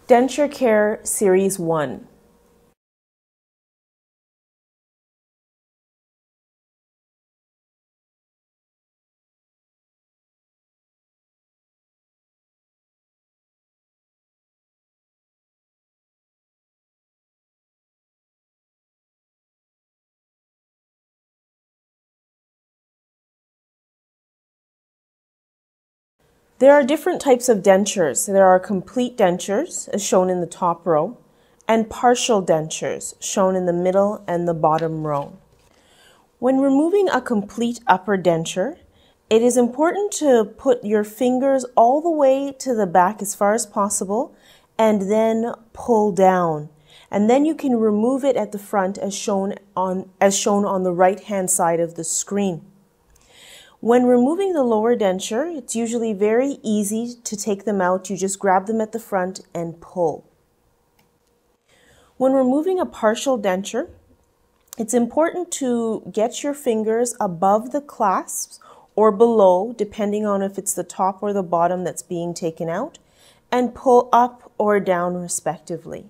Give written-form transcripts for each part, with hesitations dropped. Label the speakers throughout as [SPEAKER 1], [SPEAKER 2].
[SPEAKER 1] Denture Care Series 1. There are different types of dentures. There are complete dentures, as shown in the top row, and partial dentures, shown in the middle and the bottom row. When removing a complete upper denture, it is important to put your fingers all the way to the back as far as possible and then pull down. And then you can remove it at the front as shown on the right-hand side of the screen. When removing the lower denture, it's usually very easy to take them out. You just grab them at the front and pull. When removing a partial denture, it's important to get your fingers above the clasps or below, depending on if it's the top or the bottom that's being taken out, and pull up or down respectively.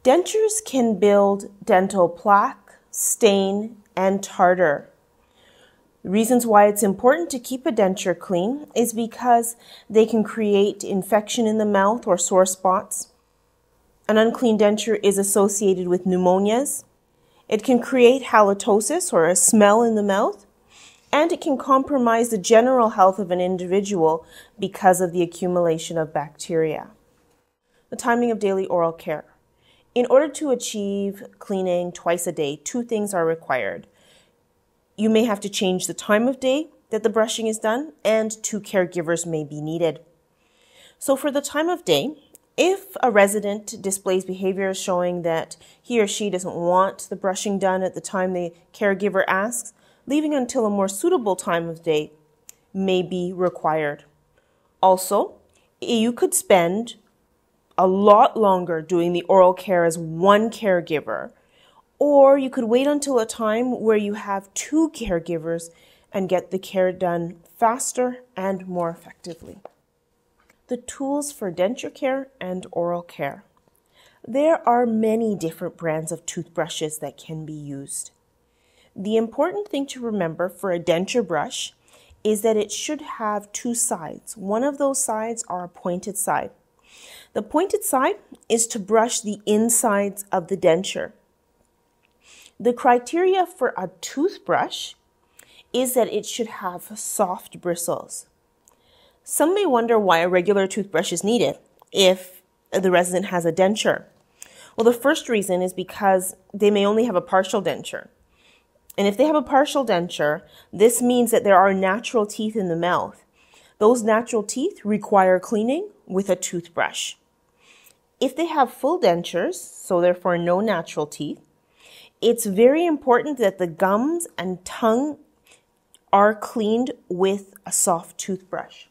[SPEAKER 1] Dentures can build dental plaque, stain, and tartar. The reasons why it's important to keep a denture clean is because they can create infection in the mouth or sore spots. An unclean denture is associated with pneumonias. It can create halitosis or a smell in the mouth, and it can compromise the general health of an individual because of the accumulation of bacteria. The timing of daily oral care. In order to achieve cleaning twice a day, two things are required. You may have to change the time of day that the brushing is done, and two caregivers may be needed. So for the time of day, if a resident displays behaviors showing that he or she doesn't want the brushing done at the time the caregiver asks, leaving until a more suitable time of day may be required. Also, you could spend a lot longer doing the oral care as one caregiver, or you could wait until a time where you have two caregivers and get the care done faster and more effectively. The tools for denture care and oral care. There are many different brands of toothbrushes that can be used. The important thing to remember for a denture brush is that it should have two sides. One of those sides are a pointed side. The pointed side is to brush the insides of the denture. The criteria for a toothbrush is that it should have soft bristles. Some may wonder why a regular toothbrush is needed if the resident has a denture. Well, the first reason is because they may only have a partial denture. And if they have a partial denture, this means that there are natural teeth in the mouth. Those natural teeth require cleaning with a toothbrush. If they have full dentures, so therefore no natural teeth, it's very important that the gums and tongue are cleaned with a soft toothbrush.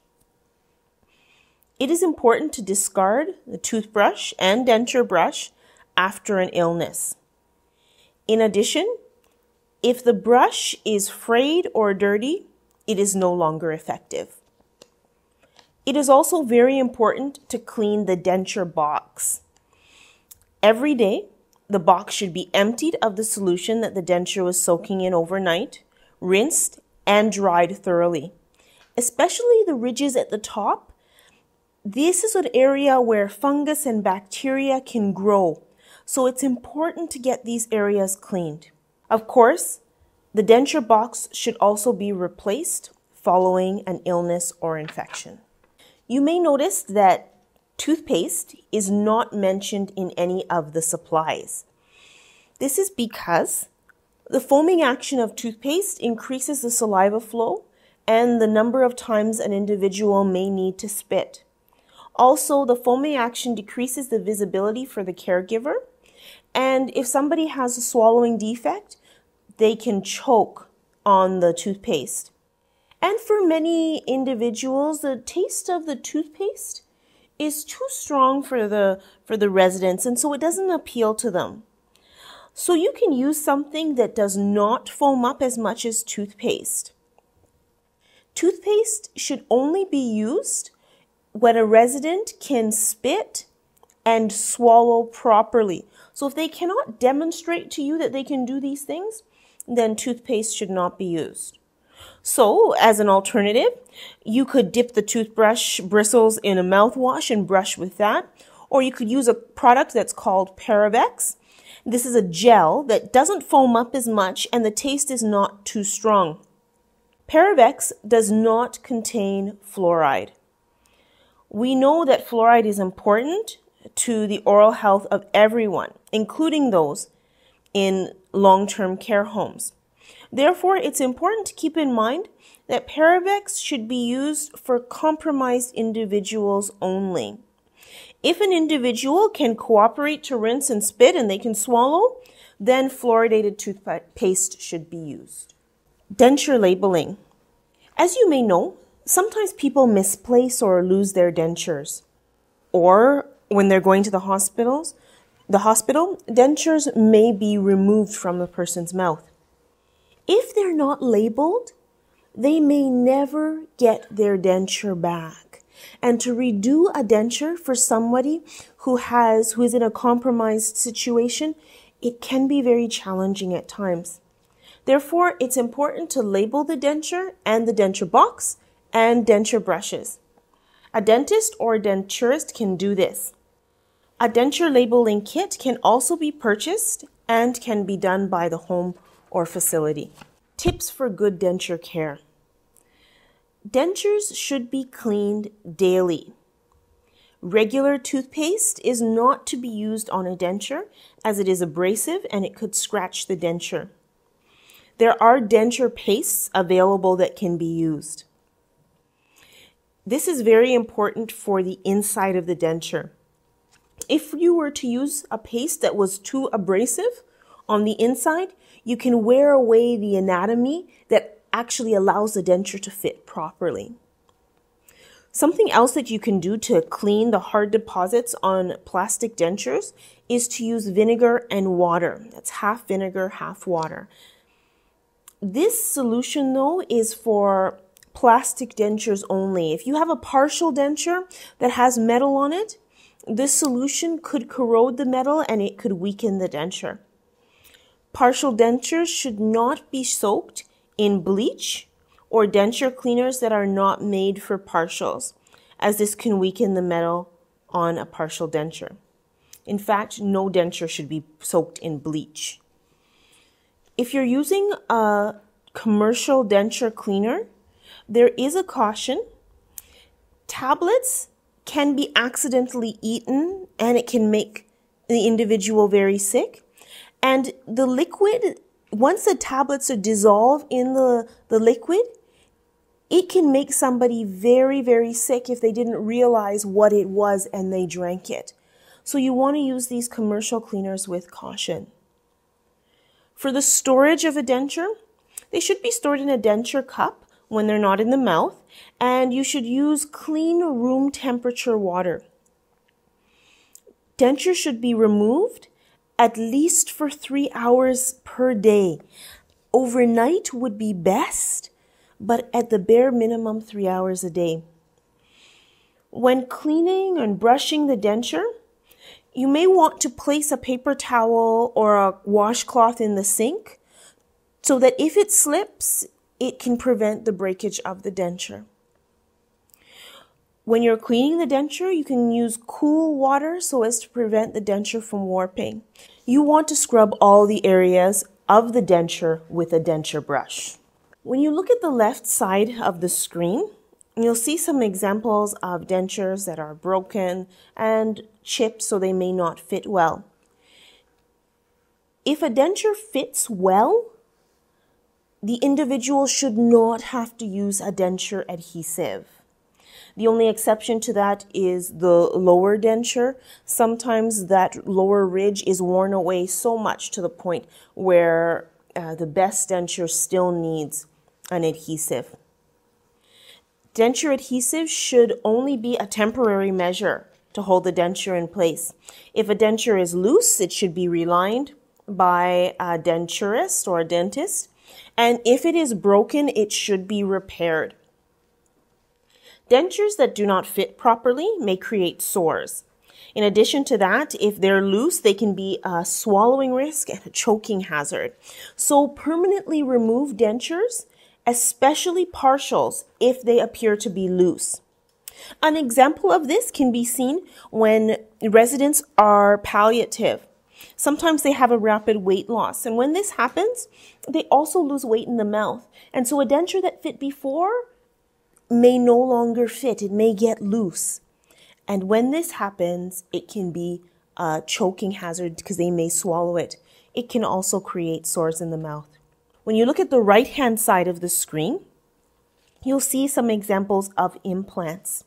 [SPEAKER 1] It is important to discard the toothbrush and denture brush after an illness. In addition, if the brush is frayed or dirty, it is no longer effective. It is also very important to clean the denture box. Every day, the box should be emptied of the solution that the denture was soaking in overnight, rinsed, and dried thoroughly. Especially the ridges at the top. This is an area where fungus and bacteria can grow, so it's important to get these areas cleaned. Of course, the denture box should also be replaced following an illness or infection. You may notice that toothpaste is not mentioned in any of the supplies. This is because the foaming action of toothpaste increases the saliva flow and the number of times an individual may need to spit. Also, the foaming action decreases the visibility for the caregiver, and if somebody has a swallowing defect, they can choke on the toothpaste. And for many individuals, the taste of the toothpaste is too strong for the residents, and so it doesn't appeal to them. So you can use something that does not foam up as much as toothpaste. Toothpaste should only be used when a resident can spit and swallow properly. So if they cannot demonstrate to you that they can do these things, then toothpaste should not be used. So, as an alternative, you could dip the toothbrush bristles in a mouthwash and brush with that, or you could use a product that's called Paravex. This is a gel that doesn't foam up as much and the taste is not too strong. Paravex does not contain fluoride. We know that fluoride is important to the oral health of everyone, including those in long-term care homes. Therefore, it's important to keep in mind that Paravex should be used for compromised individuals only. If an individual can cooperate to rinse and spit and they can swallow, then fluoridated toothpaste should be used. Denture labeling. As you may know, sometimes people misplace or lose their dentures. Or when they're going to the hospital, dentures may be removed from the person's mouth. If they're not labeled, they may never get their denture back. And to redo a denture for somebody who is in a compromised situation, it can be very challenging at times. Therefore, it's important to label the denture and the denture box and denture brushes. A dentist or a denturist can do this. A denture labeling kit can also be purchased and can be done by the home or facility. Tips for good denture care. Dentures should be cleaned daily. Regular toothpaste is not to be used on a denture as it is abrasive and it could scratch the denture. There are denture pastes available that can be used. This is very important for the inside of the denture. If you were to use a paste that was too abrasive on the inside, you can wear away the anatomy that actually allows the denture to fit properly. Something else that you can do to clean the hard deposits on plastic dentures is to use vinegar and water. That's half vinegar, half water. This solution, though, is for plastic dentures only. If you have a partial denture that has metal on it, this solution could corrode the metal and it could weaken the denture. Partial dentures should not be soaked in bleach or denture cleaners that are not made for partials, as this can weaken the metal on a partial denture. In fact, no denture should be soaked in bleach. If you're using a commercial denture cleaner, there is a caution. Tablets can be accidentally eaten and it can make the individual very sick. And the liquid, once the tablets are dissolved in the liquid, it can make somebody very, very sick if they didn't realize what it was and they drank it. So you want to use these commercial cleaners with caution. For the storage of a denture, they should be stored in a denture cup when they're not in the mouth, and you should use clean room temperature water. Dentures should be removed at least for 3 hours per day. Overnight would be best, but at the bare minimum 3 hours a day. When cleaning and brushing the denture, you may want to place a paper towel or a washcloth in the sink so that if it slips, it can prevent the breakage of the denture. When you're cleaning the denture, you can use cool water so as to prevent the denture from warping. You want to scrub all the areas of the denture with a denture brush. When you look at the left side of the screen, you'll see some examples of dentures that are broken and chipped so they may not fit well. If a denture fits well, the individual should not have to use a denture adhesive. The only exception to that is the lower denture. Sometimes that lower ridge is worn away so much to the point where the best denture still needs an adhesive. Denture adhesive should only be a temporary measure to hold the denture in place. If a denture is loose, it should be relined by a denturist or a dentist. And if it is broken, it should be repaired. Dentures that do not fit properly may create sores. In addition to that, if they're loose, they can be a swallowing risk and a choking hazard. So permanently remove dentures, especially partials, if they appear to be loose. An example of this can be seen when residents are palliative. Sometimes they have a rapid weight loss, and when this happens, they also lose weight in the mouth. And so a denture that fit before may no longer fit. It may get loose. And when this happens, it can be a choking hazard because they may swallow it. It can also create sores in the mouth. When you look at the right-hand side of the screen, you'll see some examples of implants.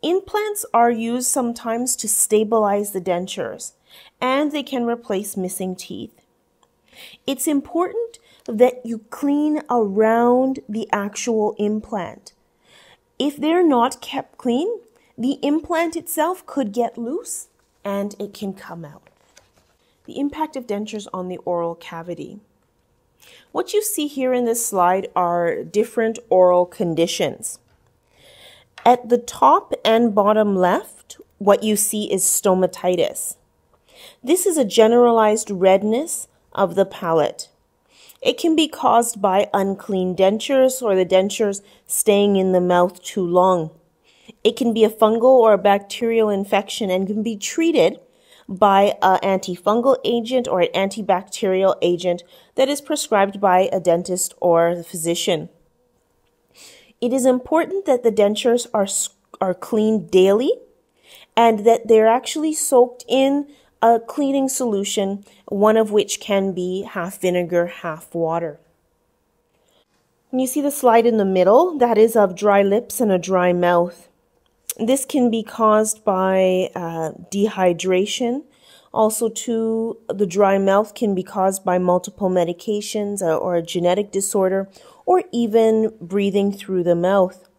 [SPEAKER 1] Implants are used sometimes to stabilize the dentures, and they can replace missing teeth. It's important that you clean around the actual implant. If they're not kept clean, the implant itself could get loose and it can come out. The impact of dentures on the oral cavity. What you see here in this slide are different oral conditions. At the top and bottom left, what you see is stomatitis. This is a generalized redness of the palate. It can be caused by unclean dentures or the dentures staying in the mouth too long. It can be a fungal or a bacterial infection and can be treated by an antifungal agent or an antibacterial agent that is prescribed by a dentist or the physician. It is important that the dentures are cleaned daily and that they're actually soaked in a cleaning solution, one of which can be half vinegar, half water. When you see the slide in the middle, that is of dry lips and a dry mouth. This can be caused by dehydration. Also, too, the dry mouth can be caused by multiple medications or a genetic disorder, or even breathing through the mouth.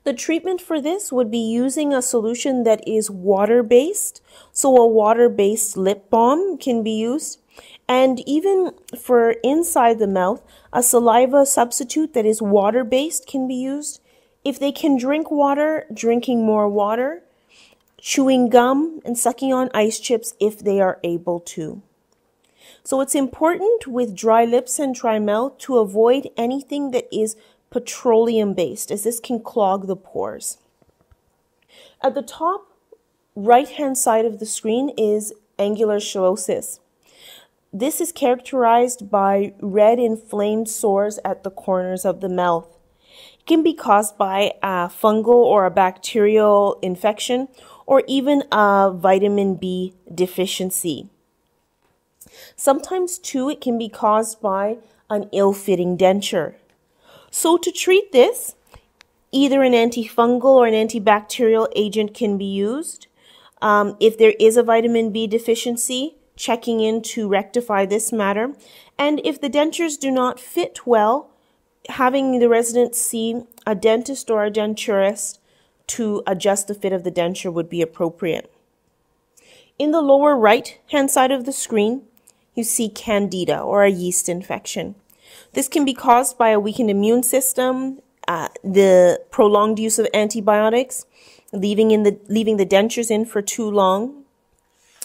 [SPEAKER 1] The treatment for this would be using a solution that is water-based. So a water-based lip balm can be used. And even for inside the mouth, a saliva substitute that is water-based can be used. If they can drink water, drinking more water, chewing gum, and sucking on ice chips if they are able to. So it's important with dry lips and dry mouth to avoid anything that is petroleum-based, as this can clog the pores. At the top right-hand side of the screen is angular chelosis. This is characterized by red inflamed sores at the corners of the mouth. It can be caused by a fungal or a bacterial infection or even a vitamin B deficiency. Sometimes, too, it can be caused by an ill-fitting denture. So to treat this, either an antifungal or an antibacterial agent can be used. If there is a vitamin B deficiency, checking in to rectify this matter. And if the dentures do not fit well, having the resident see a dentist or a denturist to adjust the fit of the denture would be appropriate. In the lower right-hand side of the screen, you see candida or a yeast infection. This can be caused by a weakened immune system, the prolonged use of antibiotics, leaving the dentures in for too long,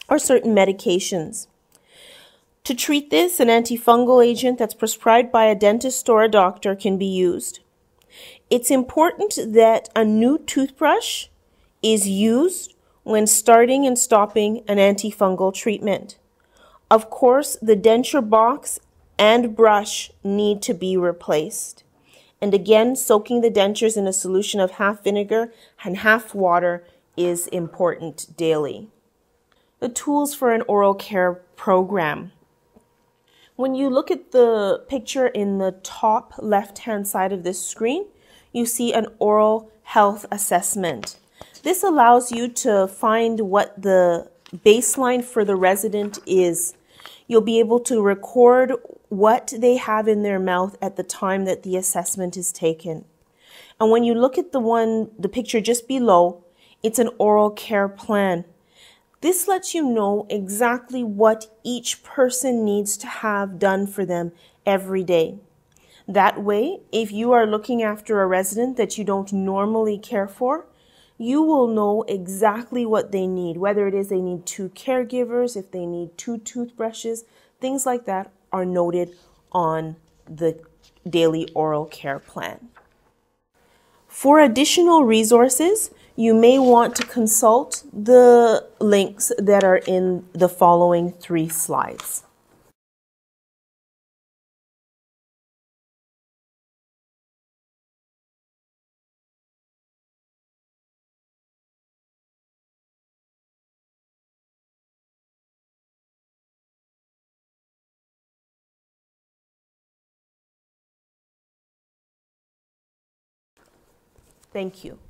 [SPEAKER 1] or certain medications. To treat this, an antifungal agent that's prescribed by a dentist or a doctor can be used. It's important that a new toothbrush is used when starting and stopping an antifungal treatment. Of course, the denture box and brush need to be replaced. And again, soaking the dentures in a solution of half vinegar and half water is important daily. The tools for an oral care program. When you look at the picture in the top left-hand side of this screen, you see an oral health assessment. This allows you to find what the baseline for the resident is. You'll be able to record what they have in their mouth at the time that the assessment is taken. And when you look at the picture just below, it's an oral care plan. This lets you know exactly what each person needs to have done for them every day. That way, if you are looking after a resident that you don't normally care for, you will know exactly what they need, whether it is they need 2 caregivers, if they need 2 toothbrushes, things like that are noted on the daily oral care plan. For additional resources, you may want to consult the links that are in the following 3 slides. Thank you.